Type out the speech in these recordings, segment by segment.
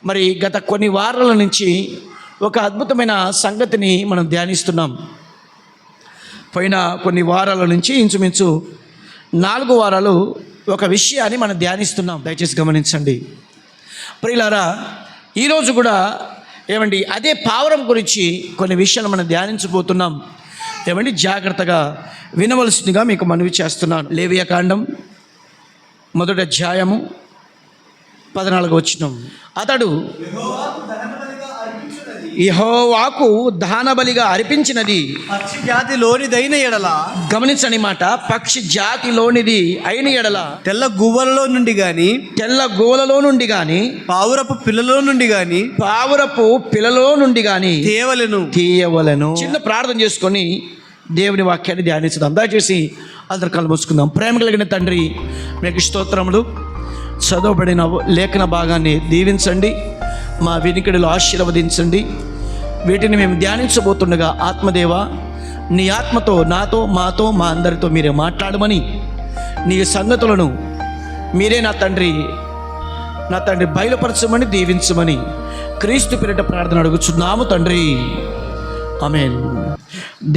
మరి గత కొన్ని వారాల నుంచి ఒక అద్భుతమైన సంగతిని మనం ధ్యానిస్తున్నాం. పోయిన కొన్ని వారాల నుంచి ఇంచుమించు 4 వారాలు ఒక విషయాన్ని మనం ధ్యానిస్తున్నాం. దయచేసి గమనించండి ప్రియులారా. ఈరోజు కూడా అదే పావురం గురించి కొన్ని విషయాలు మనం ధ్యానించబోతున్నాం. జాగ్రత్తగా వినవలసిందిగా మీకు మనవి చేస్తున్నాను. లేవియాకాండం 1వ అధ్యాయము 14వ వచనం. అతడు యెహోవాకు దహనబలిగా అర్పించినది పక్షి జాతిలోనిదైన ఎడల, గమనించని మాట, పక్షి జాతిలోనిది అయిన ఎడల తెల్ల గువ్వలలో నుండి గాని, తెల్ల గోలలో నుండి గాని, పావురపు పిల్లలో నుండి గాని, పావురపు పిల్లలో నుండి గాని తీయవలెను. చిన్న ప్రార్థన చేసుకొని దేవుని వాక్యాన్ని ధ్యానించుదాం. దయచేసి అందరు కళ్ళు మూసుకుందాం. ప్రేమ కలిగిన తండ్రి, మీకు స్తోత్రములు. చదవబడిన లేఖన భాగాన్ని దీవించండి, మా వినికిడిలో ఆశీర్వదించండి. వీటిని మేము ధ్యానించబోతుండగా ఆత్మదేవ, నీ ఆత్మతో నాతో, మాతో, మా అందరితో మీరే మాట్లాడమని, నీ సంగతులను మీరే నా తండ్రి బయలుపరచమని, దీవించమని క్రీస్తు పేరిట ప్రార్థన అడుగుచున్నాము తండ్రి. ఆమేన్.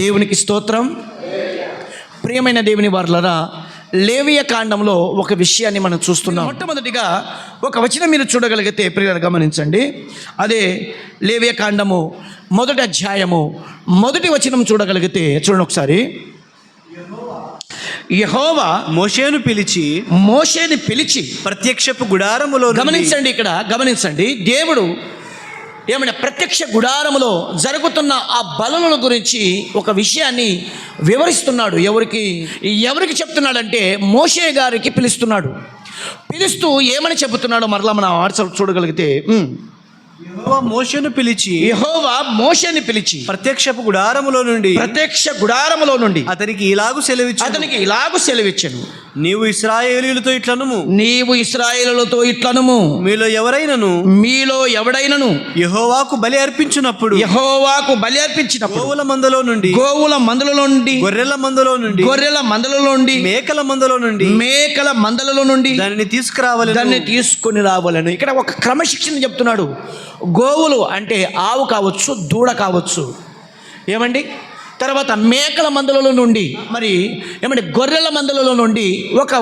దేవునికి స్తోత్రం. ప్రియమైన దేవుని వారలారా, లేవియాకాండంలో ఒక విషయాన్ని మనం చూస్తున్నాం. మొట్టమొదటిగా ఒక వచనం మీరు చూడగలిగితే ప్రియులారా గమనించండి. అదే లేవియాకాండము 1వ అధ్యాయము 1వ వచనం చూడగలిగితే చూడండి ఒకసారి. యెహోవా మోషేను పిలిచి ప్రత్యక్షపు గుడారములో, గమనించండి దేవుడు ప్రత్యక్ష గుడారములో జరుగుతున్న ఆ బలుల గురించి ఒక విషయాన్ని వివరిస్తున్నాడు. ఎవరికి చెప్తున్నాడంటే మోషే గారికి పిలుస్తూ ఏమని చెబుతున్నాడో మరలా మనం వాట్సాప్ చూడగలిగితే, యెహోవా మోషేని పిలిచి ప్రత్యక్షపు గుడారములో నుండి అతనికి ఇలాగు సెలవిచ్చెను, నీవు ఇశ్రాయేలీయులతో ఇట్లనుము, మీలో ఎవడైనను యెహోవాకు బలి అర్పించినప్పుడు గోవుల మందలో నుండి, గొర్రెల మందలో నుండి, మేకల మందలలో నుండి దాన్ని తీసుకొని రావాలని ఇక్కడ ఒక క్రమశిక్షణ చెప్తున్నాడు. గోవులు అంటే ఆవు కావచ్చు, దూడ కావచ్చు, తర్వాత మేకల మందలలో నుండి, గొర్రెల మందలలో నుండి ఒక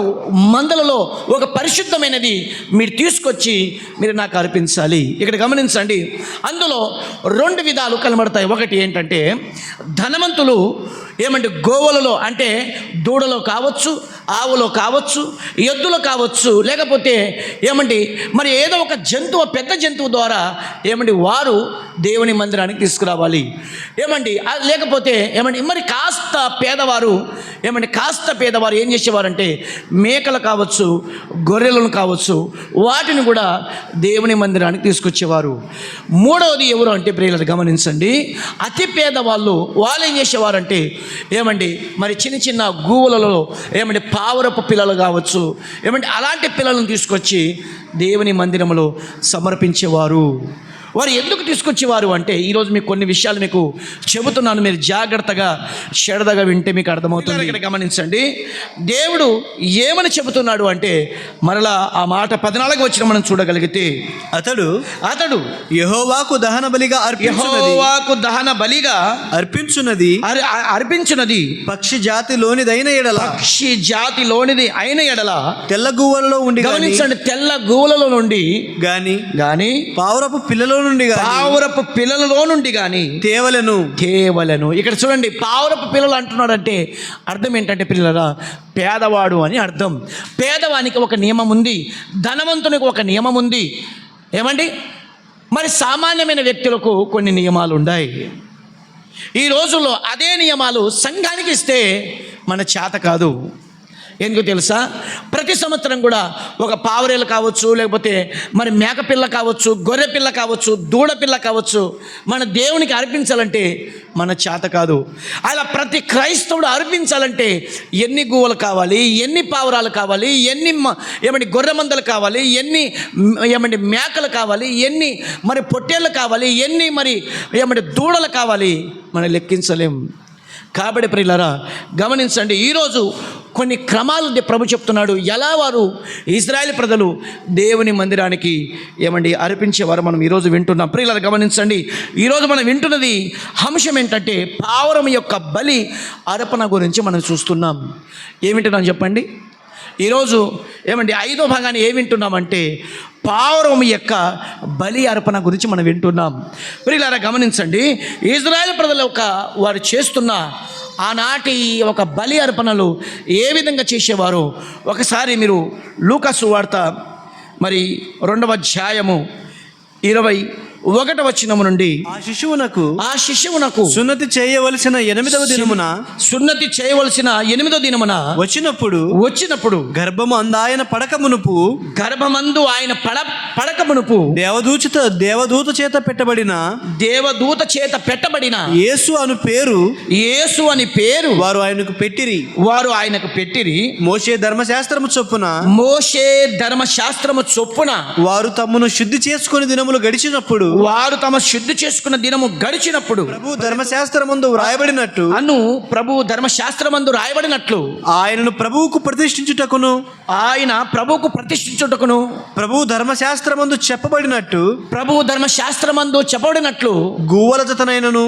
మందలలో ఒక పరిశుద్ధమైనది మీరు తీసుకొచ్చి మీరు నాకు అర్పించాలి. ఇక్కడ గమనించండి, అందులో 2 విధాలు కనబడతాయి. ఒకటి ఏంటంటే, ధనవంతులు గోవులలో అంటే దూడలో కావచ్చు, ఆవులో కావచ్చు, ఎద్దులో కావచ్చు, లేకపోతే ఏదో ఒక జంతువు, పెద్ద జంతువు ద్వారా వారు దేవుని మందిరానికి తీసుకురావాలి. లేకపోతే మరి కాస్త పేదవారు ఏం చేసేవారంటే మేకలు కావచ్చు, గొర్రెలను కావచ్చు, వాటిని కూడా దేవుని మందిరానికి తీసుకొచ్చేవారు. మూడవది ఎవరు అంటే ప్రియులు గమనించండి, అతి పేదవాళ్ళు ఏం చేసేవారంటే మరి చిన్న గూవులలో పావురపు పిల్లలు కావచ్చు, అలాంటి పిల్లలను తీసుకొచ్చి దేవుని మందిరంలో సమర్పించేవారు. వారు ఎందుకు తీసుకొచ్చేవారు అంటే, ఈరోజు మీకు కొన్ని విషయాలు మీకు చెబుతున్నాను, మీరు జాగ్రత్తగా శ్రద్ధగా వింటే మీకు అర్థమవుతుంది. ఇక్కడ గమనించండి, దేవుడు ఏమని చెబుతున్నాడు అంటే, మరలా ఆ మాట 14వ వచనం మనం చూడగలిగితే, అతడు యెహోవాకు దహన బలిగా అర్పించున్నది పక్షి జాతిలోనిది అయిన ఎడల తెల్ల గువ్వలలో ఉండి, గమనించండి, తెల్ల గువ్వలలో నుండి గాని పావురపు పిల్లలలో నుండి గాని తేవలను. ఇక్కడ చూడండి, పావురపు పిల్లలు అంటున్నాడంటే అర్థం ఏంటంటే పిల్లరా, పేదవాడు అని అర్థం. పేదవానికి ఒక నియమం ఉంది, ధనవంతునికి ఒక నియమం ఉంది. మరి సామాన్యమైన వ్యక్తులకు కొన్ని నియమాలు ఉన్నాయి. ఈ రోజుల్లో అదే నియమాలు సంఘానికి ఇస్తే మన చేత కాదు. ఎందుకు తెలుసా? ప్రతి సంవత్సరం కూడా ఒక పావురేలు కావచ్చు, లేకపోతే మరి మేకపిల్ల కావచ్చు, గొర్రె పిల్ల కావచ్చు, దూడ పిల్ల కావచ్చు, మన దేవునికి అర్పించాలంటే మన చేత కాదు. అలా ప్రతి క్రైస్తవుడు అర్పించాలంటే ఎన్ని గువ్వలు కావాలి, ఎన్ని పావురాలు కావాలి, ఎన్ని గొర్రె మందలు కావాలి, ఎన్ని మేకలు కావాలి, ఎన్ని మరి పొట్టేళ్ళు కావాలి, ఎన్ని మరి దూడలు కావాలి, మనం లెక్కించలేం. కాబట్టి ప్రియులారా గమనించండి, ఈరోజు కొన్ని క్రమాలు ప్రభు చెప్తున్నాడు, ఎలా వారు ఇశ్రాయేలు ప్రజలు దేవుని మందిరానికి అర్పించేవారు మనం ఈరోజు వింటున్నాం. ప్రియులారా గమనించండి, ఈరోజు మనం వింటున్నది అంశం ఏంటంటే పావురం యొక్క బలి అర్పణ గురించి మనం చూస్తున్నాం. ఏం వింటున్నాం చెప్పండి? ఈరోజు ఐదో భాగాన్ని ఏం వింటున్నామంటే పావురం యొక్క బలి అర్పణ గురించి మనం వింటున్నాం. ప్రియులారా గమనించండి, ఇశ్రాయేలు ప్రజల వారు చేస్తున్న ఆనాటి ఒక బలి అర్పణలు ఏ విధంగా చేసేవారు ఒకసారి మీరు లూకా సువార్త 2వ అధ్యాయము 21వ వచనము నుండి ఆ శిశువునకు సున్నతి చేయవలసిన 8వ దినమున వచ్చినప్పుడు గర్భమందు ఆయన పడక మునుపు దేవదూత చేత పెట్టబడిన యేసు అని పేరు వారు ఆయనకు పెట్టిరి. మోషే ధర్మశాస్త్రము చొప్పున వారు తమను శుద్ధి చేసుకుని దినములు గడిచినప్పుడు ప్రభు ధర్మశాస్త్రమందు వ్రాయబడినట్లు ఆయనను ప్రభువుకు ప్రతిష్ఠించుటకును ప్రభు ధర్మశాస్త్రమందు చెప్పబడినట్టు గువ్వల జతనైనను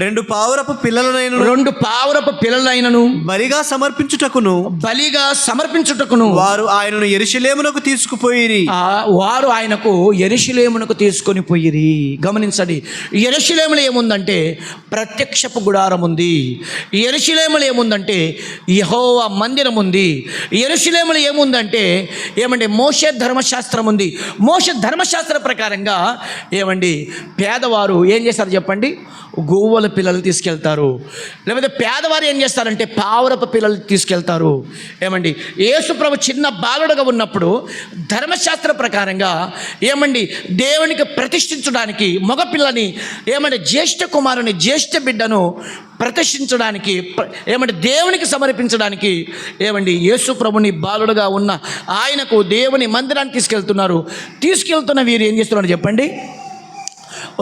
2 పావురపు పిల్లలైనను బలిగా సమర్పించుటకును వారు ఆయనను యెరూషలేమునకు తీసుకొని పోయిరి. గమనించండి, యెరూషలేములో ఏముందంటే ప్రత్యక్షపు గుడారం ఉంది. యెరూషలేములో ఏముందంటే యెహోవా మందిరం ఉంది. యెరూషలేములో ఏముందంటే మోషే ధర్మశాస్త్రం ఉంది. మోషే ధర్మశాస్త్ర ప్రకారంగా పేదవారు ఏం చేస్తారు చెప్పండి? గువ్వల పిల్లలు తీసుకెళ్తారు. లేకపోతే పేదవారు ఏం చేస్తారంటే పావురపు పిల్లలు తీసుకెళ్తారు. యేసు ప్రభు చిన్న బాలుడుగా ఉన్నప్పుడు ధర్మశాస్త్ర ప్రకారంగా దేవునికి ప్రతిష్ఠించడానికి మగపిల్లని జ్యేష్ఠ కుమారుని జ్యేష్ఠ బిడ్డను ప్రతిష్ఠించడానికి దేవునికి సమర్పించడానికి యేసు ప్రభుని బాలుడుగా ఉన్న ఆయనకు దేవుని మందిరానికి తీసుకెళ్తున్న వీరు ఏం చేస్తున్నారు చెప్పండి?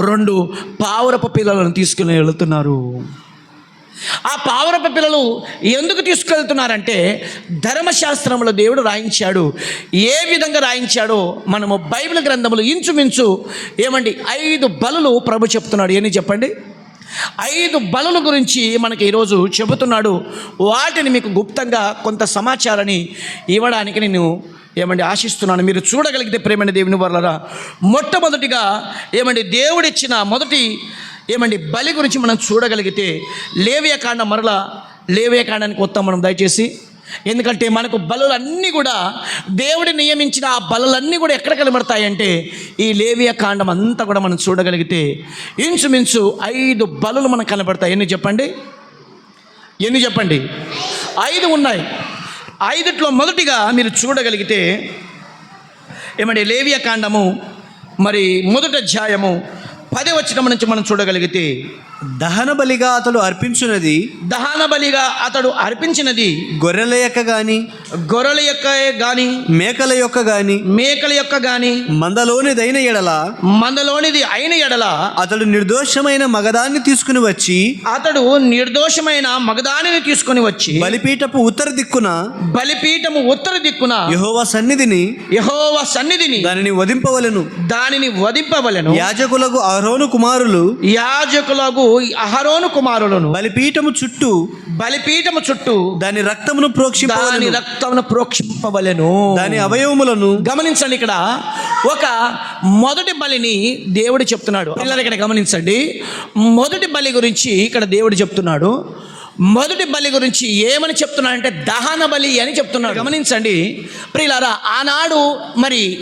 2 పావురపు పిల్లలను తీసుకుని వెళుతున్నారు. ఆ పావురపు పిల్లలు ఎందుకు తీసుకెళ్తున్నారంటే ధర్మశాస్త్రంలో దేవుడు రాయించాడు. ఏ విధంగా రాయించాడో మనము బైబిల్ గ్రంథములు ఇంచుమించు 5 బలులు ప్రభు చెప్తున్నాడు. ఏంటి చెప్పండి? 5 బలుల గురించి మనకి ఈరోజు చెబుతున్నాడు. వాటిని మీకు గుప్తంగా కొంత సమాచారాన్ని ఇవ్వడానికి నేను ఆశిస్తున్నాను. మీరు చూడగలిగితే ప్రేమైన దేవుని వర్లరా, మొట్టమొదటిగా దేవుడిచ్చిన మొదటి బలి గురించి మనం చూడగలిగితే లేవియాకాండానికి వస్తాం మనం దయచేసి. ఎందుకంటే మనకు బలులన్నీ కూడా దేవుడి నియమించిన ఆ బలులన్నీ కూడా ఎక్కడ కనబడతాయంటే ఈ లేవియాకాండం అంతా కూడా మనం చూడగలిగితే ఇంచుమించు 5 బలులు మనకు కనబడతాయి. ఎన్ని చెప్పండి? 5 ఉన్నాయి. 5లో మొదటిగా మీరు చూడగలిగితే లేవియాకాండము 1వ అధ్యాయము 10వ వచనం నుంచి మనం చూడగలిగితే దహన బలిగా అతడు అర్పించినది గొర్రెల యొక్క గాని మేకల యొక్క గాని మందలోనిది అయిన ఎడల అతడు నిర్దోషమైన మగదాన్ని తీసుకుని వచ్చి బలిపీఠము ఉత్తర దిక్కున యెహోవా సన్నిధిని దానిని వధింపవలెను. యాజకులకు అహరోను కుమారులను బలిపీఠము చుట్టూ దాని రక్తమును ప్రోక్షింపవలెను. దాని అవయవములను గమనించండి. ఇక్కడ ఒక మొదటి బలిని దేవుడు చెప్తున్నాడు. పిల్లలు ఇక్కడ గమనించండి, మొదటి బలి గురించి ఇక్కడ దేవుడు చెప్తున్నాడు. మొదటి బలి గురించి ఏమని చెప్తున్నాడంటే దహన బలి అని చెప్తున్నాడు. గమనించండి ప్రియులారా, ఆనాడు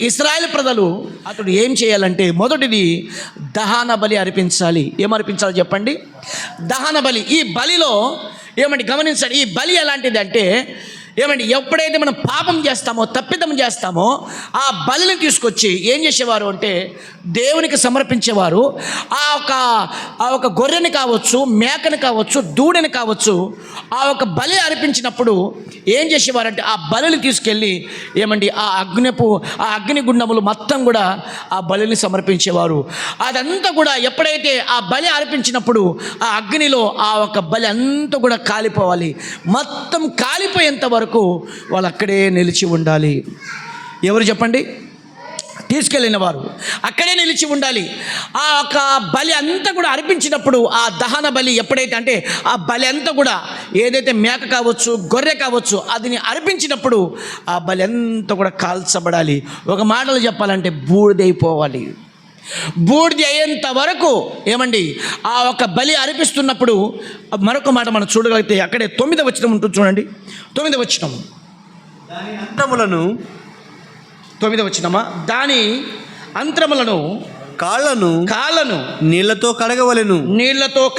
ఇశ్రాయేలు ప్రజలు అతడు ఏం చేయాలంటే మొదటిది దహన బలి అర్పించాలి. ఏమర్పించాలి చెప్పండి? దహన బలి. ఈ బలిలో గమనించండి, ఈ బలి ఎలాంటిది అంటే ఏమండి ఎప్పుడైతే మనం పాపం చేస్తామో, తప్పిదం చేస్తామో, ఆ బలిని తీసుకొచ్చి ఏం చేసేవారు అంటే దేవునికి సమర్పించేవారు. ఆ ఒక గొర్రెని కావచ్చు, మేకని కావచ్చు, దూడని కావచ్చు, ఆ ఒక బలి అర్పించినప్పుడు ఏం చేసేవారంటే ఆ బలిని తీసుకెళ్ళి ఏమండి ఆ అగ్ని గుండములు మొత్తం కూడా ఆ బలిని సమర్పించేవారు. అదంతా కూడా ఎప్పుడైతే ఆ బలి అర్పించినప్పుడు ఆ అగ్నిలో ఆ ఒక బలి అంతా కూడా కాలిపోవాలి. మొత్తం కాలిపోయేంత వరకు వాళ్ళు అక్కడే నిలిచి ఉండాలి. ఎవరు చెప్పండి? తీసుకెళ్ళిన వారు అక్కడే నిలిచి ఉండాలి. ఆ ఒక బలి అంతా కూడా అర్పించినప్పుడు ఆ దహన బలి ఎప్పుడైతే అంటే ఆ బలి అంతా కూడా ఏదైతే మేక కావచ్చు, గొర్రె కావచ్చు, అదిని అర్పించినప్పుడు ఆ బలి అంతా కూడా కాల్చబడాలి. ఒక మాటలు చెప్పాలంటే బూడిదైపోవాలి. బూడిద అయ్యేంత వరకు ఏమండి ఆ ఒక బలి అర్పిస్తున్నప్పుడు మరొక మాట మనం చూడగలిగితే అక్కడే 9వ వచనం ఉంటుంది చూడండి. 9వ వచనం, అంతములను 9వ వచనమా, దాని అంత్రములను కాళ్ళను నీళ్లతో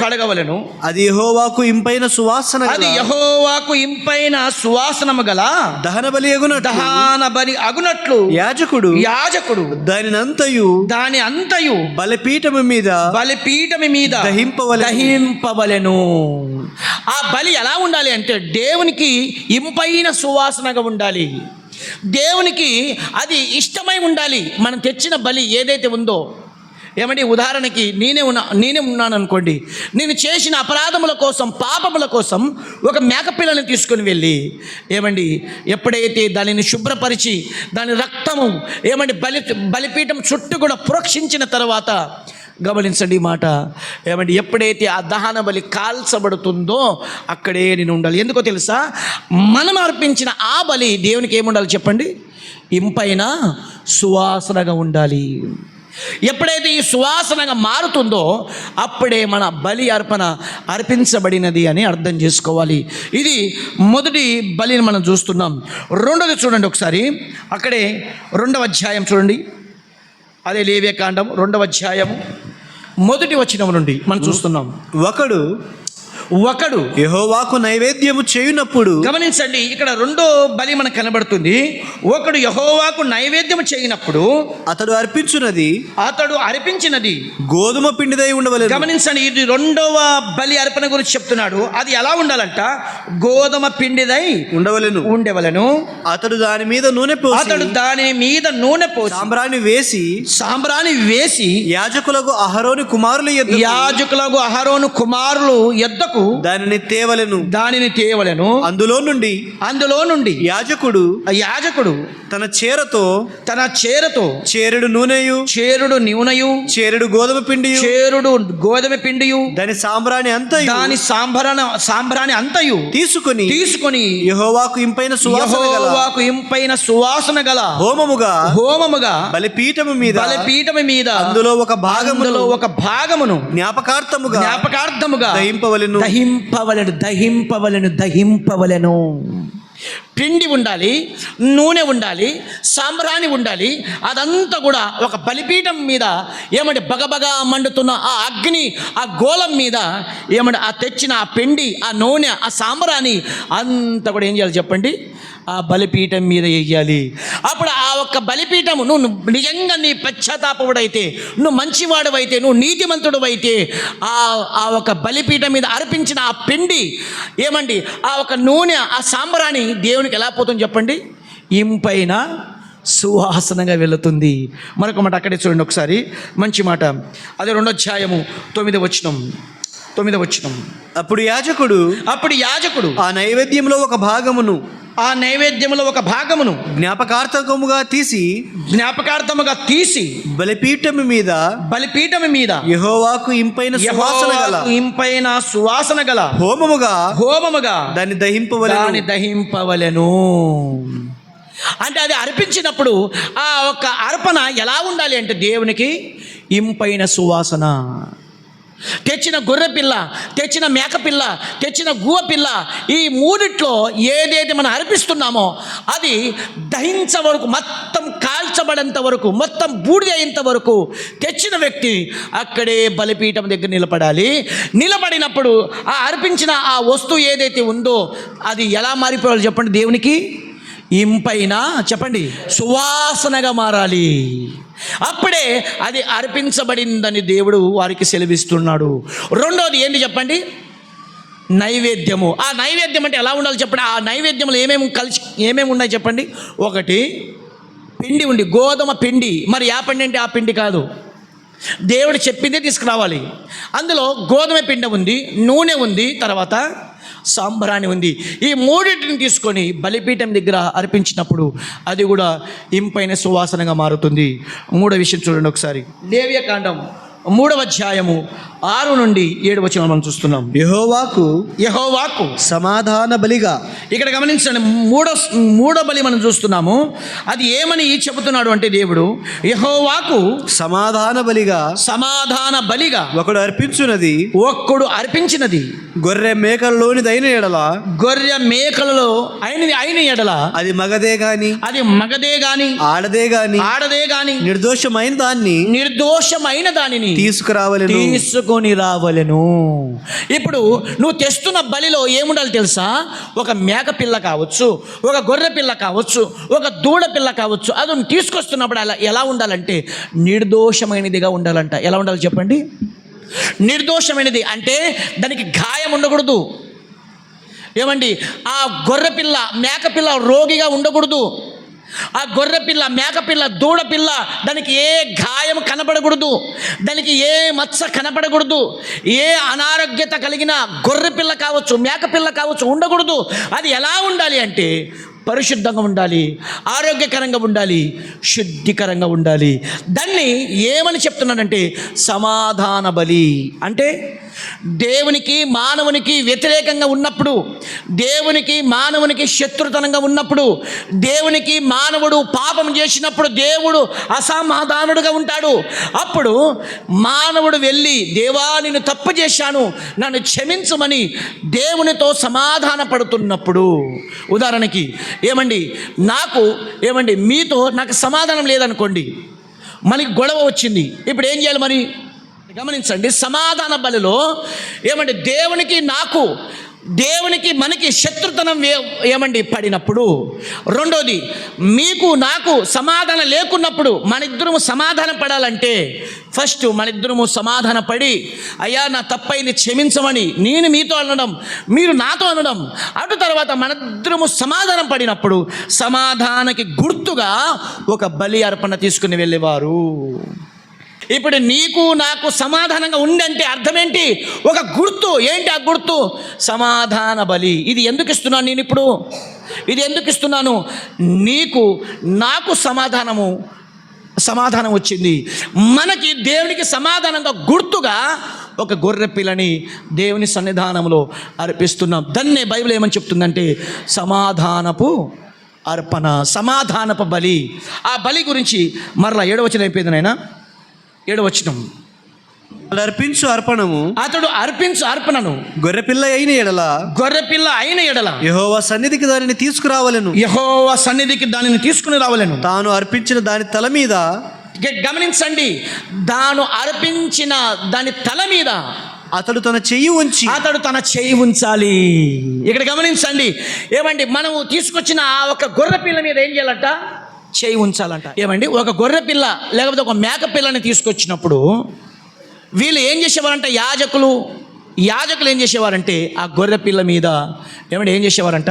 కడగవలెను. అది యెహోవాకు ఇంపైన సువాసనము గల దహన బలి అగునట్లు యాజకుడు దాని అంతయు బలిపీఠము మీద దహింపవలెను. ఆ బలి ఎలా ఉండాలి అంటే దేవునికి ఇంపైన సువాసనగా ఉండాలి. దేవునికి అది ఇష్టమై ఉండాలి. మనం తెచ్చిన బలి ఏదైతే ఉందో, ఏమండి ఉదాహరణకి నేనే ఉన్నాను అనుకోండి, నేను చేసిన అపరాధముల కోసం, పాపముల కోసం ఒక మేకపిల్లని తీసుకొని వెళ్ళి ఏమండి ఎప్పుడైతే దానిని శుభ్రపరిచి దాని రక్తము ఏమండి బలిపీఠం చుట్టూ కూడా ప్రోక్షించిన తర్వాత, గమనించండి ఈ మాట, ఏమండి ఎప్పుడైతే ఆ దహన బలి కాల్చబడుతుందో అక్కడే నేను ఉండాలి. ఎందుకో తెలుసా? మనం అర్పించిన ఆ బలి దేవునికి ఏముండాలి చెప్పండి? ఇంపైన సువాసనగా ఉండాలి. ఎప్పుడైతే ఈ సువాసనగా మారుతుందో అప్పుడే మన బలి అర్పించబడినది అని అర్థం చేసుకోవాలి. ఇది మొదటి బలిని మనం చూస్తున్నాం. రెండోది చూడండి ఒకసారి, అక్కడే 2వ అధ్యాయం చూడండి. అదే లేవియకాండం 2వ అధ్యాయము 1వ వచనం నుండి మనం చూస్తున్నాం. ఒకడు యెహోవాకు నైవేద్యము చేయునప్పుడు, గమనించండి ఇక్కడ రెండో బలి మనకు కనబడుతుంది. ఒకడు యెహోవాకు నైవేద్యము చేయనప్పుడు అతడు అర్పించినది గోధుమ పిండిదై ఉండవలెను. గమనించండి, ఇది 2వ బలి అర్పణ గురించి చెప్తున్నాడు. అది ఎలా ఉండాలంట? గోధుమ పిండిదై ఉండవలెను. అతడు దాని మీద నూనె పోసి సాంబ్రాణి వేసి యాజకులకు అహరోను కుమారులు యొద్దకు దానిని తేవలెను. అందులో నుండి యాజకుడు తన చేరతో చేరుడు నూనెయు చేరుడు గోధుమ పిండియు దాని సాంబ్రాణి అంతయు తీసుకొని యెహోవాకు ఇంపైన సువాసన గల హోమముగా బలిపీఠము మీద అందులో ఒక భాగమును జ్ఞాపకార్థముగా దహింపవలెను. పిండి ఉండాలి, నూనె ఉండాలి, సాంబ్రాణి ఉండాలి. అదంతా కూడా ఒక బలిపీఠం మీద ఏమంటే బగబగా మండుతున్న ఆ అగ్ని, ఆ గోళం మీద ఏమంటే ఆ తెచ్చిన ఆ పిండి, ఆ నూనె, ఆ సాంబ్రాణి అంతా కూడా ఏం చేయాలి చెప్పండి? ఆ బలిపీఠం మీద వేయాలి. అప్పుడు ఆ ఒక్క బలిపీఠము, నువ్వు నిజంగా నీ పశ్చాత్తాపవుడైతే, నువ్వు మంచివాడవైతే, నువ్వు నీతిమంతుడవైతే ఆ ఒక బలిపీఠం మీద అర్పించిన ఆ పిండి ఏమండి ఆ ఒక నూనె, ఆ సాంబ్రాణి దేవునికి ఎలా పోతుంది చెప్పండి? ఇంపైన సువాసనగా వెళుతుంది. మరొక మాట అక్కడే చూడండి ఒకసారి, మంచి మాట. అదే 2వ అధ్యాయము 9వ వచనం. అప్పుడు యాజకుడు ఆ నైవేద్యంలో ఒక భాగమును జ్ఞాపకార్థముగా తీసి బలిపీఠము మీద యెహోవాకు ఇంపైన సువాసన గల హోమముగా దాన్ని దహింపవలెను. అంటే అది అర్పించినప్పుడు ఆ ఒక అర్పణ ఎలా ఉండాలి అంటే దేవునికి ఇంపైన సువాసన. తెచ్చిన గొర్రె పిల్ల, తెచ్చిన మేక పిల్ల, తెచ్చిన గువ్వ పిల్ల, ఈ మూడిట్లో ఏదైతే మనం అర్పిస్తున్నామో అది దహించే వరకు, మొత్తం కాల్చబడేంత వరకు, మొత్తం బూడిద అయ్యేంత వరకు తెచ్చిన వ్యక్తి అక్కడే బలిపీఠం దగ్గర నిలబడాలి. నిలబడినప్పుడు ఆ అర్పించిన ఆ వస్తువు ఏదైతే ఉందో అది ఎలా మారిపోవాలి చెప్పండి? దేవునికి ఇంపైన, చెప్పండి, సువాసనగా మారాలి. అప్పుడే అది అర్పించబడిందని దేవుడు వారికి సెలవిస్తున్నాడు. రెండోది ఏంటి చెప్పండి? నైవేద్యము. ఆ నైవేద్యం అంటే ఎలా ఉండాలి చెప్పండి? ఆ నైవేద్యంలో ఏమేమి ఉన్నాయి చెప్పండి? ఒకటి పిండి ఉంది, గోధుమ పిండి. మరి ఆ పిండి అంటే ఆ పిండి కాదు, దేవుడు చెప్పిందే తీసుకురావాలి. అందులో గోధుమ పిండి ఉంది, నూనె ఉంది, తర్వాత సాంబ్రాణి ఉంది. ఈ మూడింటిని తీసుకొని బలిపీఠం దగ్గర అర్పించినప్పుడు అది కూడా ఇంపైన సువాసనగా మారుతుంది. మూడో విషయం చూడండి ఒకసారి. లేవియకాండం 3వ అధ్యాయము 6 నుండి 7 వచనం మనం చూస్తున్నాం. యెహోవాకు సమాధాన బలిగా. ఇక్కడ గమనించండి, మూడో బలి మనం చూస్తున్నాము. అది ఏమని చెబుతున్నాడు అంటే దేవుడు యెహోవాకు సమాధాన బలిగా ఒకడు అర్పించినది గొర్రె మేకలలోనిదైన ఎడల, గొర్రె మేకలలో అయిన ఎడల అది మగదే గాని ఆడదే గాని నిర్దోషమైన దానిని తీసుకొని రావలెను. ఇప్పుడు నువ్వు తెస్తున్న బలిలో ఏముండాలి తెలుసా? ఒక మేక పిల్ల కావచ్చు, ఒక గొర్రె పిల్ల కావచ్చు, ఒక దూడ పిల్ల కావచ్చు. అది నువ్వు తీసుకొస్తున్నప్పుడు అలా ఎలా ఉండాలంటే నిర్దోషమైనదిగా ఉండాలంట. ఎలా ఉండాలి చెప్పండి? నిర్దోషమైనది అంటే దానికి గాయం ఉండకూడదు. ఏమండి? ఆ గొర్రె పిల్ల, మేక పిల్ల రోగిగా ఉండకూడదు. ఆ గొర్రె పిల్ల, మేక పిల్ల, దూడ పిల్ల, దానికి ఏ గాయం కనపడకూడదు, దానికి ఏ మచ్చ కనపడకూడదు. ఏ అనారోగ్యత కలిగిన గొర్రె పిల్ల కావచ్చు, మేక పిల్ల కావచ్చు ఉండకూడదు. అది ఎలా ఉండాలి అంటే పరిశుద్ధంగా ఉండాలి, ఆరోగ్యకరంగా ఉండాలి, శుద్ధికరంగా ఉండాలి. దాన్ని ఏమని చెప్తున్నాడంటే సమాధాన బలి. అంటే దేవునికి మానవునికి వ్యతిరేకంగా ఉన్నప్పుడు, దేవునికి మానవునికి శత్రుతనంగా ఉన్నప్పుడు, దేవునికి మానవుడు పాపం చేసినప్పుడు దేవుడు అసమాధానుడుగా ఉంటాడు. అప్పుడు మానవుడు వెళ్ళి, దేవా నేను తప్పు చేశాను, నన్ను క్షమించమని దేవునితో సమాధాన పడుతున్నప్పుడు, ఉదాహరణకి మీతో నాకు సమాధానం లేదనుకోండి, మనకి గొడవ వచ్చింది. ఇప్పుడు ఏం చేయాలి మరి? గమనించండి, సమాధాన బలిలో దేవునికి మనకి శత్రుతనం పడినప్పుడు, రెండోది మీకు నాకు సమాధానం లేకున్నప్పుడు మనిద్దరము సమాధానం పడాలంటే ఫస్ట్ మనిద్దరము సమాధాన పడి, అయ్యా నా తప్పైంది క్షమించమని నేను మీతో అనడం, మీరు నాతో అనడం. అటు తర్వాత మనిద్దరము సమాధానం పడినప్పుడు సమాధానానికి గుర్తుగా ఒక బలి అర్పణ తీసుకుని వెళ్ళేవారు. ఇప్పుడు నీకు నాకు సమాధానంగా ఉందంటే అర్థం ఏంటి? ఒక గుర్తు. ఏంటి ఆ గుర్తు? సమాధాన బలి. ఇది ఎందుకు ఇస్తున్నాను నేను ఇప్పుడు? ఇది ఎందుకు ఇస్తున్నాను? నీకు నాకు సమాధానం వచ్చింది. మనకి దేవునికి సమాధానంగా గుర్తుగా ఒక గొర్రె పిల్లని దేవుని సన్నిధానంలో అర్పిస్తున్నాం. దాన్నే బైబిల్ ఏమని చెప్తుందంటే సమాధానపు అర్పణ, సమాధానపు బలి. ఆ బలి గురించి మరలా 7వ వచనం అయిపోయింది నాయన. 7వ వచనం, అతడు అర్పించు అర్పణను గొర్రెపిల్ల అయిన ఎడల యెహోవా సన్నిధికి దానిని తీసుకుని రావలెను. తాను అర్పించిన దాని తల మీద, గమనించండి, తాను అర్పించిన దాని తల మీద అతడు తన చెయ్యి ఉంచాలి. ఇక్కడ గమనించండి, మనము తీసుకొచ్చిన ఒక గొర్రె పిల్ల మీద ఏం చేయాలంట? చేయి ఉంచాలంట. ఒక గొర్రె పిల్ల లేకపోతే ఒక మేక పిల్లని తీసుకొచ్చినప్పుడు వీళ్ళు ఏం చేసేవారంట? యాజకులు ఏం చేసేవారంటే ఆ గొర్రె పిల్ల మీద ఏం చేసేవారంట?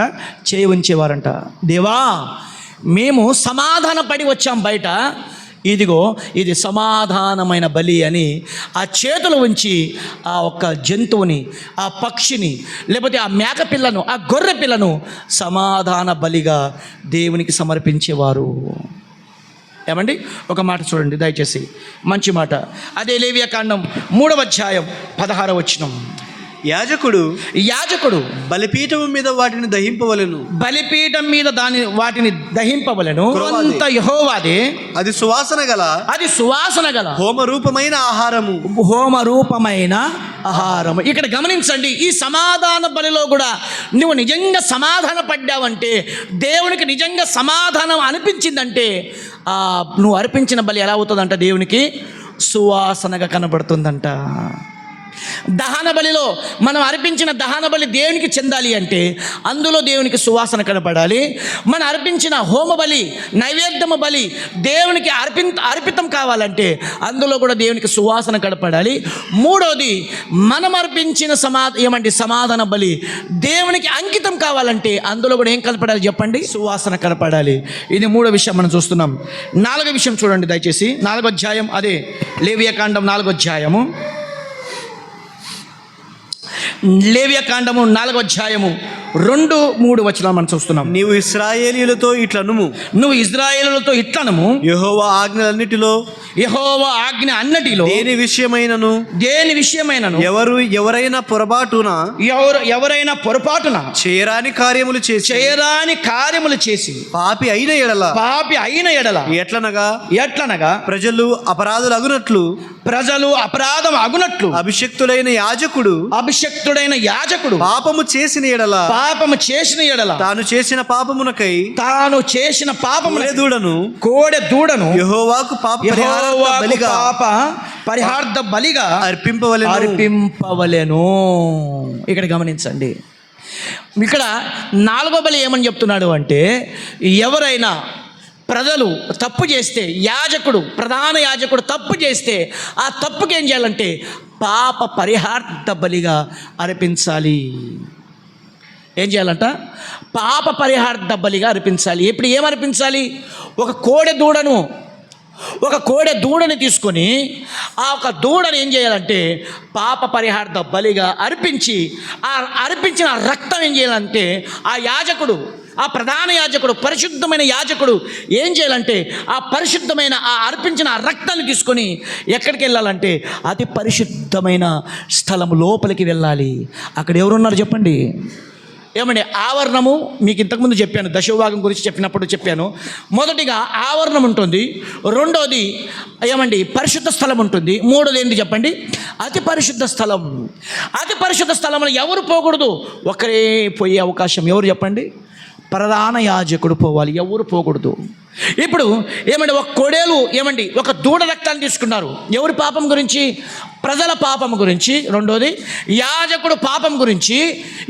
చేయి ఉంచేవారంట. దేవా, మేము సమాధాన పడి వచ్చాం బయట, ఇదిగో ఇది సమాధానమైన బలి అని ఆ చేతులు ఉంచి ఆ ఒక్క జంతువుని, ఆ పక్షిని, లేకపోతే ఆ మేక పిల్లను, ఆ గొర్రె పిల్లను సమాధాన బలిగా దేవునికి సమర్పించేవారు. ఒక మాట చూడండి దయచేసి, మంచి మాట. అదే లేవియాకాండం 3వ అధ్యాయం 16వ వచనం. యాజకుడు బలిపీఠం మీద వాటిని దహింపవలెను. బలిపీఠం మీద వాటిని దహింపవలెను. క్రొవ్వది. అంత యెహోవాదే, అది సువాసన గల హోమరూపమైన ఆహారము. ఇక్కడ గమనించండి, ఈ సమాధాన బలిలో కూడా నువ్వు నిజంగా సమాధాన పడ్డావంటే, దేవునికి నిజంగా సమాధానం అనిపించిందంటే, నువ్వు అర్పించిన బలి ఎలా అవుతుందంట? దేవునికి సువాసనగా కనబడుతుందంట. దహన బలిలో మనం అర్పించిన దహన బలి దేవునికి చెందాలి అంటే అందులో దేవునికి సువాసన కనపడాలి. మనం అర్పించిన హోమ బలి, నైవేద్యము బలి దేవునికి అర్పితం కావాలంటే అందులో కూడా దేవునికి సువాసన కనపడాలి. మూడోది, మనం అర్పించిన సమాధాన బలి దేవునికి అంకితం కావాలంటే అందులో కూడా ఏం కనపడాలి చెప్పండి? సువాసన కనపడాలి. ఇది మూడో విషయం మనం చూస్తున్నాం. నాలుగో విషయం చూడండి దయచేసి. 4వ అధ్యాయం, అదే లేవియాకాండం 4వ అధ్యాయము. లేవియాకాండము 4వ అధ్యాయము 2-3 వచనాలు మనం చూస్తున్నాం. నీవు ఇశ్రాయేలీయులతో ఇట్లనుము, యెహోవా ఆజ్ఞ అన్నిటిలో దేని విషయమైనను ఎవరైనా పొరపాటున చేయరాని కార్యములు చేసి పాపి అయిన ఎడల ఎట్లనగా ప్రజలు అపరాధం అగునట్లు అభిషక్తుడైన యాజకుడు పాపము చేసిన ఎడల తాను చేసిన పాపమునకై కోడె దూడను యెహోవాకు పాప పరిహార్థ బలిగా అర్పింపవలెను. ఇక్కడ గమనించండి, ఇక్కడ 4వ బలి ఏమని చెప్తున్నాడు అంటే, ఎవరైనా ప్రజలు తప్పు చేస్తే, ప్రధాన యాజకుడు తప్పు చేస్తే ఆ తప్పుకి ఏం చేయాలంటే పాప పరిహార్థ బలిగా అర్పించాలి. ఏం చేయాలంట? పాప పరిహార్థ బలిగా అర్పించాలి. ఇప్పుడు ఏమర్పించాలి? ఒక కోడె దూడని తీసుకొని ఆ ఒక దూడని ఏం చేయాలంటే పాప పరిహార్థ బలిగా అర్పించి, ఆ అర్పించిన రక్తం ఏం చేయాలంటే ఆ ప్రధాన యాజకుడు, పరిశుద్ధమైన యాజకుడు ఏం చేయాలంటే ఆ అర్పించిన ఆ రక్తాన్ని తీసుకొని ఎక్కడికి వెళ్ళాలంటే అతి పరిశుద్ధమైన స్థలం లోపలికి వెళ్ళాలి. అక్కడ ఎవరున్నారు చెప్పండి? ఏమండి, ఆవరణము మీకు ఇంతకుముందు చెప్పాను, దశభాగం గురించి చెప్పాను. మొదటిగా ఆవరణం ఉంటుంది, రెండోది పరిశుద్ధ స్థలం ఉంటుంది, మూడోది ఏంటి చెప్పండి? అతి పరిశుద్ధ స్థలం. అతి పరిశుద్ధ స్థలంలో ఎవరు పోకూడదు? ఒకరే పోయే అవకాశం. ఎవరు చెప్పండి? ప్రధాన యాజకుడు పోవాలి, ఎవరు పోకూడదు. ఇప్పుడు ఒక కోడేలు ఒక దూడ రక్తాన్ని తీసుకున్నారు. ఎవరి పాపం గురించి? ప్రజల పాపం గురించి. రెండోది యాజకుడు పాపం గురించి.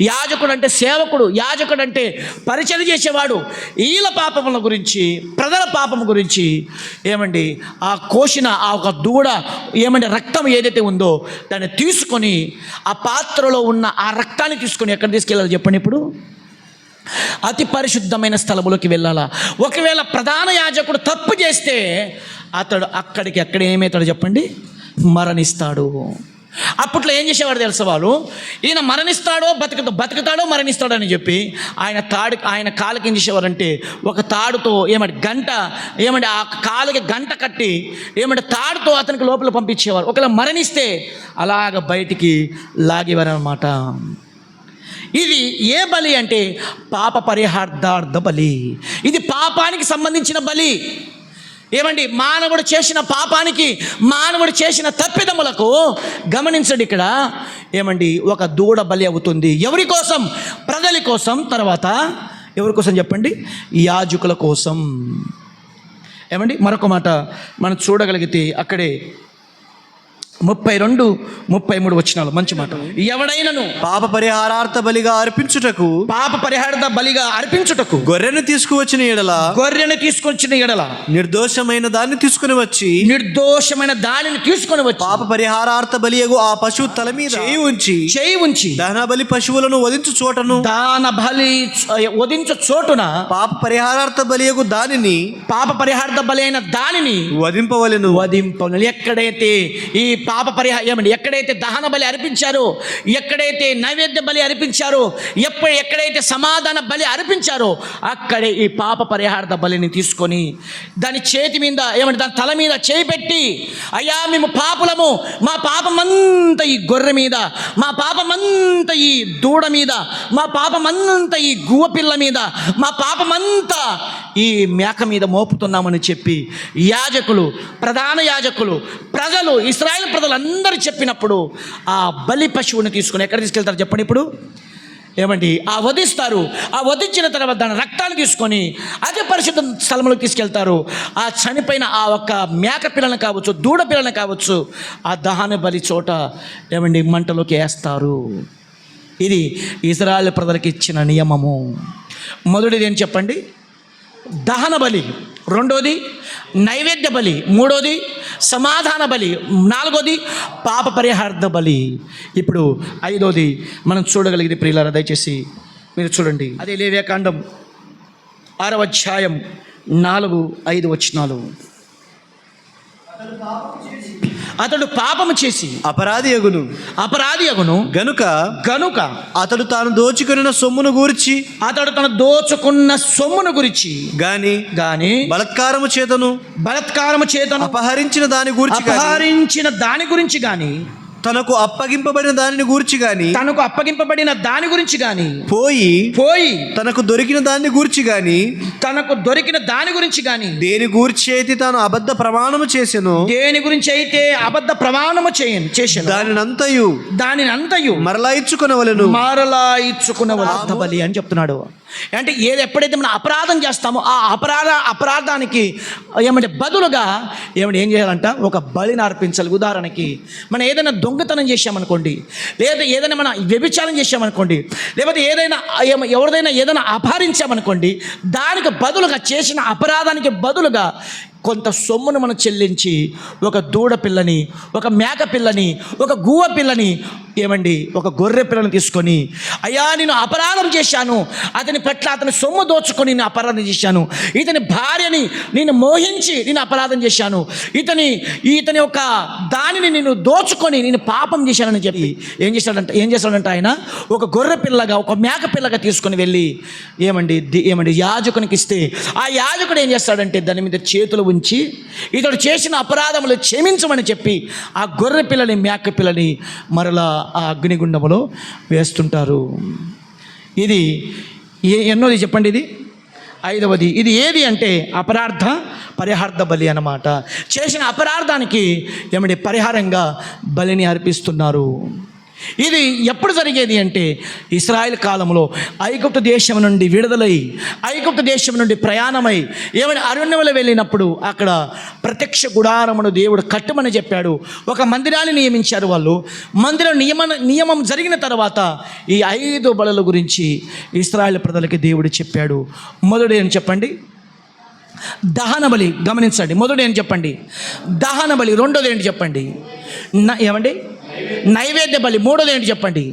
యాజకుడు అంటే సేవకుడు, యాజకుడు అంటే పరిచయం చేసేవాడు. వీళ్ళ పాపముల గురించి, ప్రజల పాపం గురించి ఆ కోసిన ఆ ఒక దూడ రక్తం ఏదైతే ఉందో దాన్ని తీసుకొని ఆ పాత్రలో ఉన్న ఆ రక్తాన్ని తీసుకొని ఎక్కడ తీసుకెళ్ళాలి చెప్పండి? ఇప్పుడు అతి పరిశుద్ధమైన స్థలములోకి వెళ్ళాలా. ఒకవేళ ప్రధాన యాజకుడు తప్పు చేస్తే అతడు అక్కడ ఏమవుతాడు చెప్పండి? మరణిస్తాడు. అప్పట్లో ఏం చేసేవాడు తెలుసా వాళ్ళు? ఈయన బతుకుతాడో మరణిస్తాడో అని చెప్పి ఆయన కాళ్ళకి ఏం చేసేవారంటే ఒక తాడుతో గంట ఆ కాళ్ళకి గంట కట్టి తాడుతో అతనికి లోపల పంపించేవారు. ఒకవేళ మరణిస్తే అలాగ బయటికి లాగేవారనమాట. ఇది ఏ బలి అంటే పాప పరిహార్థార్థ బలి. ఇది పాపానికి సంబంధించిన బలి. మానవుడు చేసిన పాపానికి, మానవుడు చేసిన తప్పిదములకు గమనించండి, ఇక్కడ ఒక దూడ బలి అవుతుంది. ఎవరి కోసం? ప్రజల కోసం. తర్వాత ఎవరి కోసం చెప్పండి? యాజకుల కోసం. మరొక మాట మనం చూడగలిగితే అక్కడే 32-33 వచనాలు మంచి మాట. ఎవడైనను పాప పరిహారార్థ బలిగా అర్పించుటకు గొర్రెను తీసుకువచ్చిన ఎడల నిర్దోషమైన దానిని తీసుకుని వచ్చి పాప పరిహారార్థ బలియగు ఆ పశువు తల మీద చేయి ఉంచి దహన బలి పశువులను వధించు చోటున పాప పరిహారార్థ బలియగు పాప పరిహారార్థ బలి అయిన దానిని వధింపవలెను. ఎక్కడైతే ఈ పాప పరిహారం ఎక్కడైతే దహన బలి అర్పించారో, ఎక్కడైతే నైవేద్య బలి అర్పించారో, ఎక్కడైతే సమాధాన బలి అర్పించారో అక్కడే ఈ పాప పరిహార బలిని తీసుకొని దాని చేతి మీద దాని తల మీద చేయి పెట్టి, అయ్యా మేము పాపులము, మా పాపమంతా ఈ గొర్రె మీద, మా పాపమంతా ఈ దూడ మీద, మా పాపమంతా ఈ గువ్వ పిల్ల మీద, మా పాపమంతా ఈ మేక మీద మోపుతున్నామని చెప్పి యాజకులు, ప్రధాన యాజకులు, ప్రజలు, ఇశ్రాయేలు ప్రజలందరూ చెప్పినప్పుడు ఆ బలి పశువుని తీసుకుని ఎక్కడ తీసుకెళ్తారు చెప్పండి ఇప్పుడు? ఆ వధిస్తారు. ఆ వధించిన తర్వాత దాని రక్తాన్ని తీసుకొని అదే పరిశుద్ధ స్థలంలోకి తీసుకెళ్తారు. ఆ చనిపోయిన ఆ ఒక్క మేక పిల్లని కావచ్చు, దూడ పిల్లని కావచ్చు, ఆ దహన బలి చోట మంటలోకి వేస్తారు. ఇది ఇశ్రాయేలు ప్రజలకు ఇచ్చిన నియమము. మొదటిది ఏం చెప్పండి? దహన బలి. రెండోది నైవేద్య బలి. మూడోది సమాధాన బలి. నాలుగోది పాప పరిహార బలి. ఇప్పుడు ఐదోది మనం చూడగలిగితే ప్రియులారా దయచేసి మీరు చూడండి. అదే లేవ్యాకాండం 6వ అధ్యాయం 4-5 వచనాలు. అతడు పాపము చేసి అపరాధి అగును గనుక అతడు తాను దోచుకున్న సొమ్మును గూర్చి గాని బలత్కారము చేతను అపహరించిన దాని గురించి గాని తనకు అప్పగింపబడిన దాని గురించి గాని పోయి తనకు దొరికిన దాని గురించి గాని దేని గురించి అయితే తాను అబద్ధ ప్రమాణము చేసెను దానినంతయు మరలా ఇచ్చుకొనవలెను బలి అని చెప్తున్నాడు. అంటే ఎప్పుడైతే మనం అపరాధం చేస్తామో ఆ అపరాధానికి బదులుగా ఏం చేయాలంట? ఒక బలిని అర్పించాలి. ఉదాహరణకి మనం ఏదైనా దొంగతనం చేశామనుకోండి, లేదా ఏదైనా మనం వ్యభిచారం చేశామనుకోండి, లేకపోతే ఎవరిదైనా ఏదైనా అపహరించామనుకోండి, దానికి బదులుగా చేసిన అపరాధానికి బదులుగా కొంత సొమ్మును మనం చెల్లించి ఒక దూడ పిల్లని, ఒక మేక పిల్లని, ఒక గువ్వ పిల్లని, ఒక గొర్రె పిల్లని తీసుకొని, అయ్యా నేను అపరాధం చేశాను, అతని పట్ల అతని సొమ్ము దోచుకొని నేను అపరాధం చేశాను, ఇతని భార్యని నేను మోహించి నేను అపరాధం చేశాను, ఇతని యొక్క దానిని నేను దోచుకొని నేను పాపం చేశానని చెప్పి ఏం చేశాడంటే ఆయన ఒక గొర్రె పిల్లగా, ఒక మేక పిల్లగా తీసుకొని వెళ్ళి యాజకునికి ఇస్తే, ఆ యాజకుడు ఏం చేస్తాడంటే దాని మీద చేతులు ఉంచి ఇతడు చేసిన అపరాధములు క్షమించమని చెప్పి ఆ గొర్రె పిల్లని, మేక పిల్లని మరలా ఆ అగ్నిగుండములో వేస్తుంటారు. ఇది ఎన్నోది చెప్పండి? ఇది ఐదవది. ఇది ఏది అంటే అపరాధ పరిహార బలి అన్నమాట. చేసిన అపరాధానికి పరిహారంగా బలిని అర్పిస్తున్నారు. ఇది ఎప్పుడు జరిగేది అంటే ఇశ్రాయేల్ కాలంలో ఐగుప్తు దేశం నుండి విడుదలై, ఐగుప్తు దేశం నుండి ప్రయాణమై అరణ్యంలో వెళ్ళినప్పుడు అక్కడ ప్రత్యక్ష గుడారమును దేవుడు కట్టమని చెప్పాడు. ఒక మందిరాన్ని నియమించారు వాళ్ళు. మందిరం నియమం జరిగిన తర్వాత ఈ 5 బలుల గురించి ఇశ్రాయేల్ ప్రజలకి దేవుడు చెప్పాడు. మొదటి ఏం చెప్పండి? దహన బలి. గమనించండి. మొదటి ఏం చెప్పండి? దహన బలి. రెండోది ఏంటి చెప్పండి? నైవేద్య బలి. మూడోది ఏంటి చెప్పండి?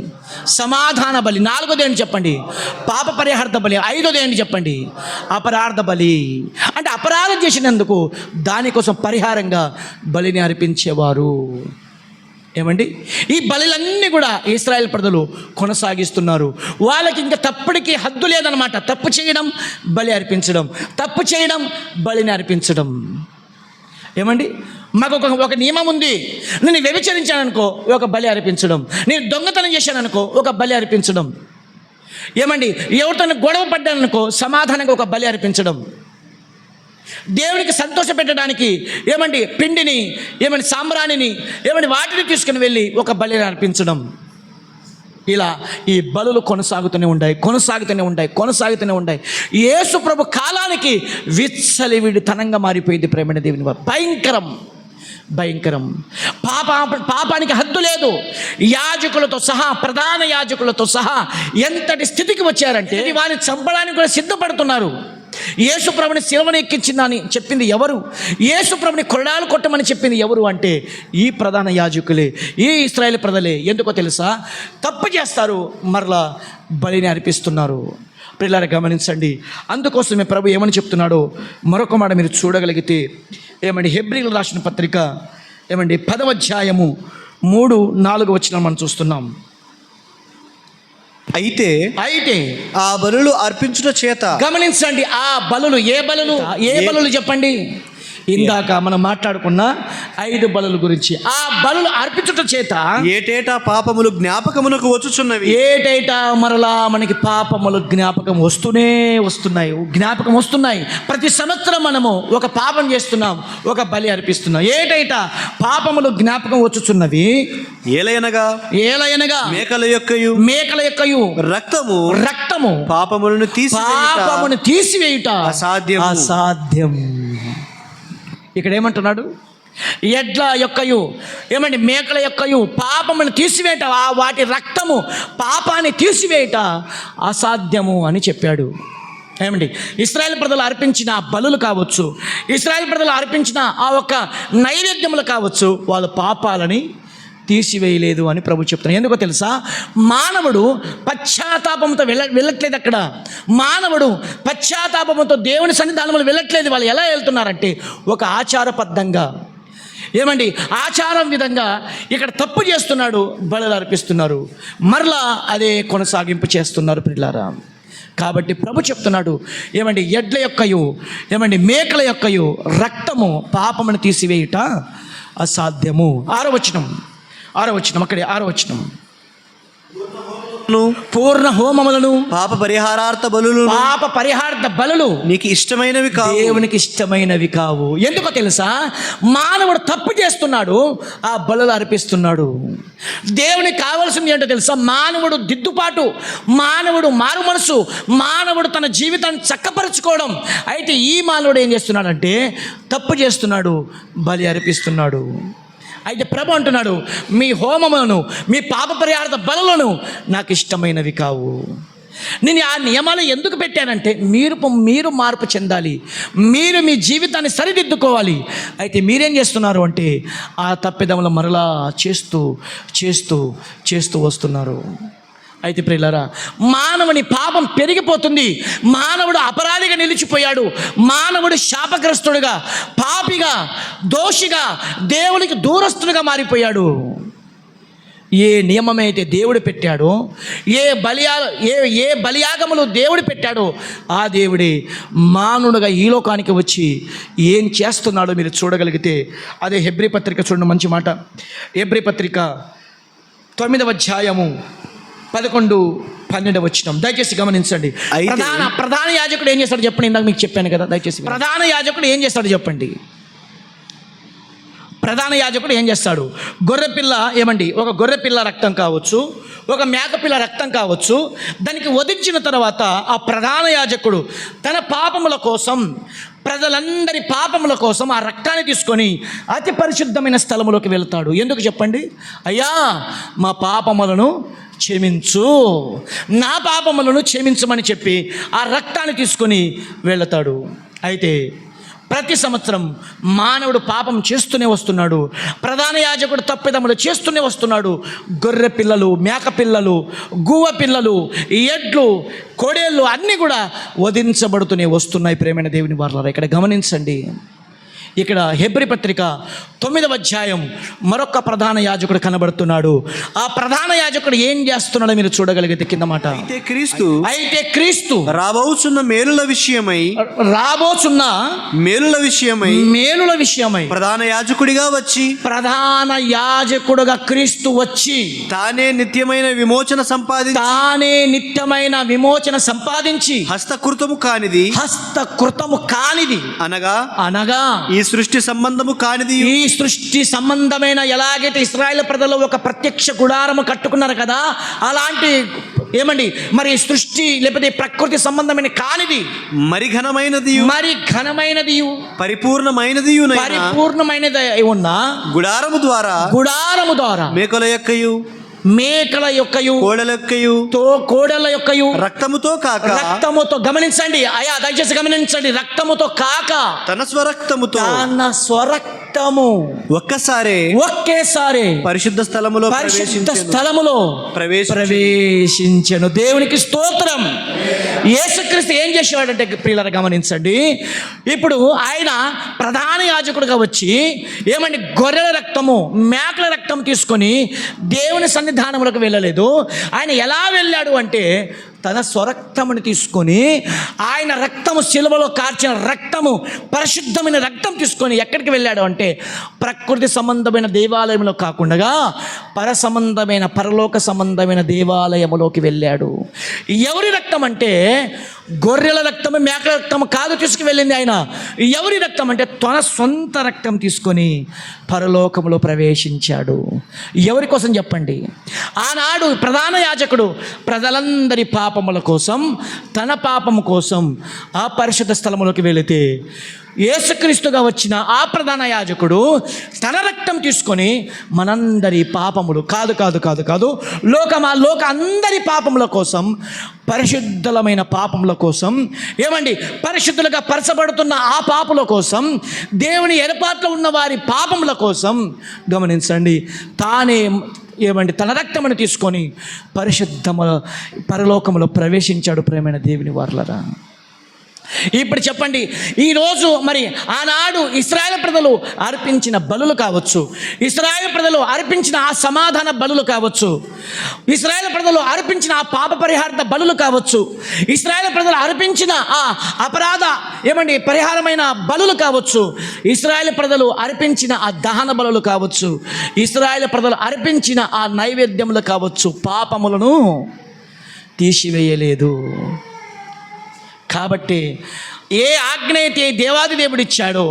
సమాధాన బలి. నాలుగోది ఏంటి చెప్పండి? పాప పరిహార బలి. ఐదోది ఏంటి చెప్పండి? అపరాధ బలి. అంటే అపరాధం చేసినందుకు దానికోసం పరిహారంగా బలిని అర్పించేవారు. ఈ బలులన్నీ కూడా ఇశ్రాయేల్ ప్రజలు కొనసాగిస్తున్నారు. వాళ్ళకి ఇంకా తప్పుడికి హద్దు లేదనమాట. తప్పు చేయడం, బలి అర్పించడం, తప్పు చేయడం, బలిని అర్పించడం. మాకు ఒక నియమం ఉంది. నేను వ్యభిచరించాననుకో ఒక బలి అర్పించడం, నేను దొంగతనం చేశాననుకో ఒక బలి అర్పించడం, ఎవరితో గొడవ పడ్డాననుకో సమాధానంగా ఒక బలి అర్పించడం, దేవునికి సంతోష పెట్టడానికి పిండిని, సాంబ్రాణిని, వాటిని తీసుకుని వెళ్ళి ఒక బలిని అర్పించడం. ఇలా ఈ బలులు కొనసాగుతూనే ఉంటాయి. యేసు ప్రభు కాలానికి విచ్చలివిడితనంగా మారిపోయింది ప్రేమైన దేవుని. భయంకరం. పాపానికి హద్దు లేదు. యాజకులతో సహా, ప్రధాన యాజకులతో సహా ఎంతటి స్థితికి వచ్చారంటే వారిని చంపడానికి కూడా సిద్ధపడుతున్నారు. యేసు ప్రభుని శిలువను ఎక్కించిందని చెప్పింది ఎవరు? యేసు ప్రభుని కొరడాలు కొట్టమని చెప్పింది ఎవరు అంటే ఈ ప్రధాన యాజకులే, ఈ ఇశ్రాయేలు ప్రజలే. ఎందుకో తెలుసా? తప్పు చేస్తారు, మరలా బలిని అర్పిస్తున్నారు. పిల్లలు గమనించండి. అందుకోసమే ప్రభు ఏమని చెప్తున్నాడో మరొక మాట మీరు చూడగలిగితే హెబ్రీయులకు రాసిన పత్రిక ఏమండి 10వ అధ్యాయము 3-4 వచనం మనం చూస్తున్నాం. అయితే అయితే ఆ బలులు అర్పించుట చేత, గమనించండి, ఆ బలులు ఏ బలులు చెప్పండి. ఇందాక మనం మాట్లాడుకున్న 5 బలుల గురించి. ఆ బలులు అర్పించుట చేత ఏటేటా పాపములు జ్ఞాపకమునకు వచ్చుచున్నవి. ఏటైటా మరలా మనకి పాపములు జ్ఞాపకం వస్తున్నాయి. ప్రతి సంవత్సరం మనము ఒక పాపం చేస్తున్నాం, ఒక బలి అర్పిస్తున్నాం. ఏటైటా పాపములు జ్ఞాపకం వచ్చుచున్నవి. ఏలయనగా మేకల యొక్కయు రక్తము పాపములను తీసివేయుట అసాధ్యం. ఇక్కడ ఏమంటున్నాడు? ఎడ్ల యొక్కయు ఏమండి మేకల యొక్కయు పాపమును తీసివేయట, వాటి రక్తము పాపాన్ని తీసివేయట అసాధ్యము అని చెప్పాడు. ఏమండి, ఇశ్రాయేల్ ప్రజలు అర్పించిన బలులు కావచ్చు, ఇశ్రాయేల్ ప్రజలు అర్పించిన ఆ ఒక్క నైవేద్యములు కావచ్చు, వాళ్ళ పాపాలని తీసివేయలేదు అని ప్రభు చెప్తున్నాడు. ఎందుకో తెలుసా? మానవుడు పశ్చాత్తాపంతో వెళ్ళట్లేదు. అక్కడ మానవుడు పశ్చాత్తాపంతో దేవుని సన్నిధానంలో వెళ్ళట్లేదు. వాళ్ళు ఎలా వెళ్తున్నారంటే ఒక ఆచారబద్ధంగా, ఏమండి ఆచారం విధంగా ఇక్కడ తప్పు చేస్తున్నాడు, బలులు అర్పిస్తున్నారు, మరలా అదే కొనసాగింపు చేస్తున్నారు ప్రియులారా. కాబట్టి ప్రభు చెప్తున్నాడు, ఏమండి ఎడ్ల యొక్కయు ఏమండి మేకల యొక్కయు రక్తము పాపమును తీసివేయుట అసాధ్యము. 6వ వచనం అక్కడే 6వ వచనం. పూర్ణ హోమములను పాప పరిహారార్థ బలులు నీకు ఇష్టమైనవి కావు, దేవునికి ఇష్టమైనవి కావు. ఎందుకో తెలుసా? మానవుడు తప్పు చేస్తున్నాడు, ఆ బలులు అర్పిస్తున్నాడు. దేవునికి కావాల్సింది ఏంటో తెలుసా? మానవుడు దిద్దుపాటు, మానవుడు మారు మనసు, మానవుడు తన జీవితాన్ని చక్కపరుచుకోవడం. అయితే ఈ మానవుడు ఏం చేస్తున్నాడంటే తప్పు చేస్తున్నాడు, బలి అర్పిస్తున్నాడు. అయితే ప్రభు అంటున్నాడు, మీ హోమములను మీ పాప పరిహారార్థ బలులను నాకు ఇష్టమైనవి కావు. నేను ఆ నియమాలు ఎందుకు పెట్టానంటే మీరు మార్పు చెందాలి, మీరు మీ జీవితాన్ని సరిదిద్దుకోవాలి. అయితే మీరేం చేస్తున్నారు అంటే ఆ తప్పిదములు మరలా చేస్తూ వస్తున్నారు. అయితే ప్రియులారా, మానవుని పాపం పెరిగిపోతుంది. మానవుడు అపరాధిగా నిలిచిపోయాడు. మానవుడు శాపగ్రస్తుడిగా, పాపిగా, దోషిగా, దేవునికి దూరస్తుడిగా మారిపోయాడు. ఏ నియమమైతే దేవుడు పెట్టాడో, ఏ బలియాగములు దేవుడు పెట్టాడో, ఆ దేవుడే మానవుడుగా ఈ లోకానికి వచ్చి ఏం చేస్తున్నాడో మీరు చూడగలిగితే అదే హెబ్రీ పత్రిక చూడండి, మంచి మాట. హెబ్రీ పత్రిక 9వ అధ్యాయము 11-12 వచనం దయచేసి గమనించండి. ప్రధాన యాజకుడు ఏం చేస్తాడు చెప్పండి? ఇందాక మీకు చెప్పాను కదా, దయచేసి. ప్రధాన యాజకుడు ఏం చేస్తాడు చెప్పండి? ప్రధాన యాజకుడు ఏం చేస్తాడు? గొర్రెపిల్ల, ఏమండి ఒక గొర్రెపిల్ల రక్తం కావచ్చు, ఒక మేకపిల్ల రక్తం కావచ్చు, దానికి వధించిన తర్వాత ఆ ప్రధాన యాజకుడు తన పాపముల కోసం, ప్రజలందరి పాపముల కోసం ఆ రక్తాన్ని తీసుకొని అతి పరిశుద్ధమైన స్థలములోకి వెళ్తాడు. ఎందుకు చెప్పండి? అయ్యా మా పాపములను క్షమించు, నా పాపములను క్షమించమని చెప్పి ఆ రక్తాన్ని తీసుకొని వెళతాడు. అయితే ప్రతి సంవత్సరం మానవుడు పాపం చేస్తూనే వస్తున్నాడు, ప్రధాన యాజకుడు తప్పిదములు చేస్తూనే వస్తున్నాడు. గొర్రె పిల్లలు, మేక పిల్లలు, గువ్వ పిల్లలు, ఎడ్లు, కోడేళ్ళు అన్నీ కూడా వధించబడుతూనే వస్తున్నాయి. ప్రేమైన దేవుని వారలారా, ఇక్కడ గమనించండి. ఇక్కడ హెబ్రీ పత్రిక 9వ అధ్యాయం మరొక ప్రధాన యాజకుడు కనబడుతున్నాడు. ఆ ప్రధాన యాజకుడు ఏం చేస్తున్నాడో మీరు చూడగలిగితే కింద మాట, అయితే క్రీస్తు రాబోచున్న మేలుల విషయమై ప్రధాన యాజకుడిగా క్రీస్తు వచ్చి తానే నిత్యమైన విమోచన సంపాదించి హస్తకృతము కానిది అనగా ఈ సృష్టి సంబంధమైన ఎలాగైతే ఇశ్రాయేలు ప్రజలు ఒక ప్రత్యక్ష గుడారము కట్టుకున్నారు కదా, అలాంటి ఏమండి మరి సృష్టి లేకపోతే ప్రకృతి సంబంధమైన కానిది, మరి ఘనమైనది పరిపూర్ణమైనది ఉన్న గుడారము ద్వారా మేకల యొక్కయు కోడల యొక్కయు రక్తముతో, గమనించండి అయ్యా, దయచేసి గమనించండి, రక్తముతో కాక తన స్వరక్తముతో ఒకేసారి పరిశుద్ధ స్థలములో ప్రవేశించెను. దేవునికి స్తోత్రం. యేసుక్రీస్తు ఏం చేసేవాడంటే ప్రియులారా గమనించండి. ఇప్పుడు ఆయన ప్రధాన యాజకుడిగా వచ్చి ఏమండి గొర్రెల రక్తము మేకల రక్తం తీసుకొని దేవుని సన్నిధానములకు వెళ్ళలేదు. ఆయన ఎలా వెళ్ళాడు అంటే తన స్వరక్తముని తీసుకొని ఆయన రక్తము శిలువలో కార్చిన రక్తము పరిశుద్ధమైన రక్తం తీసుకొని ఎక్కడికి వెళ్ళాడు అంటే ప్రకృతి సంబంధమైన దేవాలయంలో కాకుండా సంబంధమైన పరలోక సంబంధమైన దేవాలయములోకి వెళ్ళాడు. ఎవరి రక్తం అంటే గొర్రెల రక్తము మేకల రక్తము కాదు తీసుకువెళ్ళింది ఆయన. ఎవరి రక్తం అంటే తన సొంత రక్తం తీసుకొని పరలోకములో ప్రవేశించాడు. ఎవరి కోసం చెప్పండి? ఆనాడు ప్రధాన యాజకుడు ప్రజలందరి పాపముల కోసం తన పాపము కోసం ఆ పరిశుద్ధ స్థలములోకి వెళితే యేసుక్రీస్తుగా వచ్చిన ఆ ప్రధాన యాజకుడు తన రక్తం తీసుకొని మనందరి పాపములు కాదు లోక అందరి పాపముల కోసం పరిశుద్ధమైన పాపముల కోసం ఏమండి పరిశుద్ధులుగా పరచబడుతున్న ఆ పాపుల కోసం దేవుని ఏర్పాట్లో ఉన్న వారి పాపముల కోసం గమనించండి తానే ఏమండి తన రక్తమును తీసుకొని పరలోకములో ప్రవేశించాడు. ప్రేమైన దేవుని వారలారా, ఇప్పుడు చెప్పండి, ఈరోజు మరి ఆనాడు ఇశ్రాయేలు ప్రజలు అర్పించిన బలులు కావచ్చు, ఇశ్రాయేలు ప్రజలు అర్పించిన ఆ సమాధాన బలులు కావచ్చు, ఇశ్రాయేలు ప్రజలు అర్పించిన ఆ పాప పరిహార బలులు కావచ్చు, ఇశ్రాయేలు ప్రజలు అర్పించిన ఆ అపరాధ ఏమండి పరిహారమైన బలులు కావచ్చు, ఇశ్రాయేలు ప్రజలు అర్పించిన ఆ దహన బలులు కావచ్చు, ఇశ్రాయేలు ప్రజలు అర్పించిన ఆ నైవేద్యములు కావచ్చు, పాపములను తీసివేయలేదు. కాబట్టి ఏ ఆజ్ఞ అయితే దేవాది దేవుడు ఇచ్చాడో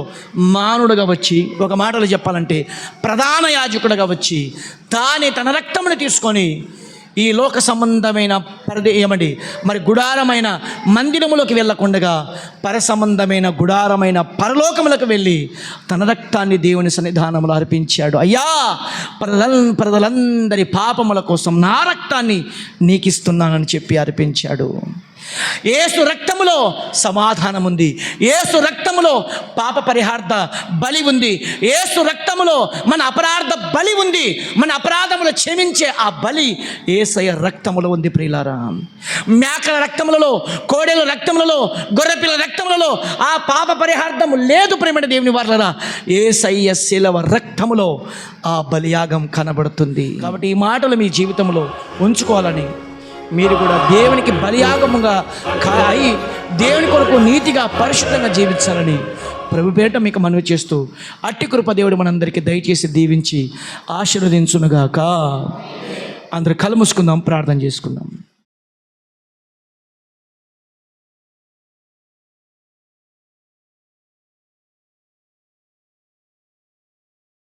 మానవుడుగా వచ్చి ఒక మాటలో చెప్పాలంటే ప్రధాన యాజకుడుగా వచ్చి తానే తన రక్తమును తీసుకొని ఈ లోక సంబంధమైన ఏమండి మరి గుడారమైన మందిరములోకి వెళ్ళకుండగా సంబంధమైన గుడారమైన పరలోకములకు వెళ్ళి తన రక్తాన్ని దేవుని సన్నిధానములో అర్పించాడు. అయ్యా ప్రజలందరి పాపముల కోసం నా రక్తాన్ని నీకు ఇస్తున్నానని చెప్పి అర్పించాడు. యేసు రక్తములో సమాధానం ఉంది, యేసు రక్తములో పాప పరిహార్థ బలి ఉంది, యేసు రక్తములో మన అపరాధ బలి ఉంది, మన అపరాధములు క్షమించే ఆ బలి యేసయ్య రక్తములో ఉంది. ప్రియులారా, మేకల రక్తములలో, కోడెల రక్తములలో, గొర్రెపిల్ల రక్తములలో ఆ పాప పరిహార్థము లేదు. ప్రేమ దేవుని వారలారా, యేసయ్య శిలువ రక్తములో ఆ బలియాగం కనబడుతుంది. కాబట్టి ఈ మాటలు మీ జీవితంలో ఉంచుకోవాలని మీరు కూడా దేవునికి బలియాగముగా అయి దేవుని కొరకు నీతిగా పరిశుద్ధంగా జీవించాలని ప్రభుపేట మీకు మనవి చేస్తూ అట్టి కృప దేవుడు మనందరికీ దయచేసి దీవించి ఆశీర్వదించునుగాక. అందరూ కళ్ళు మూసుకుందాం, ప్రార్థన చేసుకుందాం.